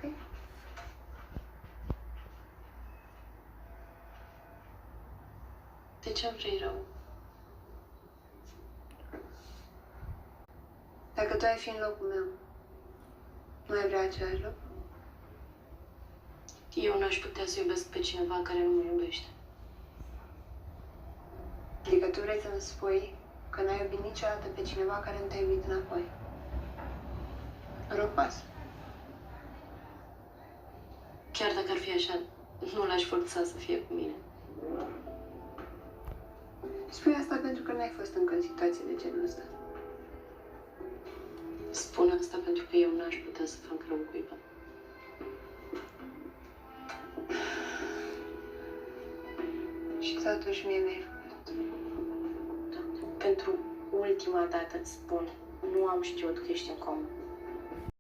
ok? De ce îmi vrei rău? Dacă tu ai fi în locul meu, nu ai vrea același lucru? Eu n-aș putea să iubesc pe cineva care nu mă iubește. Adică tu vrei să-mi spui că n-ai iubit niciodată pe cineva care nu te-a iubit înapoi. Rog pas. Chiar dacă ar fi așa, nu l-aș forța să fie cu mine. Spui asta pentru că n-ai fost încă în situație de genul ăsta. Spun asta pentru că eu n-aș putea să fac rău cuiva. Și totuși mie mi-ai făcut. Pentru ultima dată îți spun, nu am știut că ești în comă.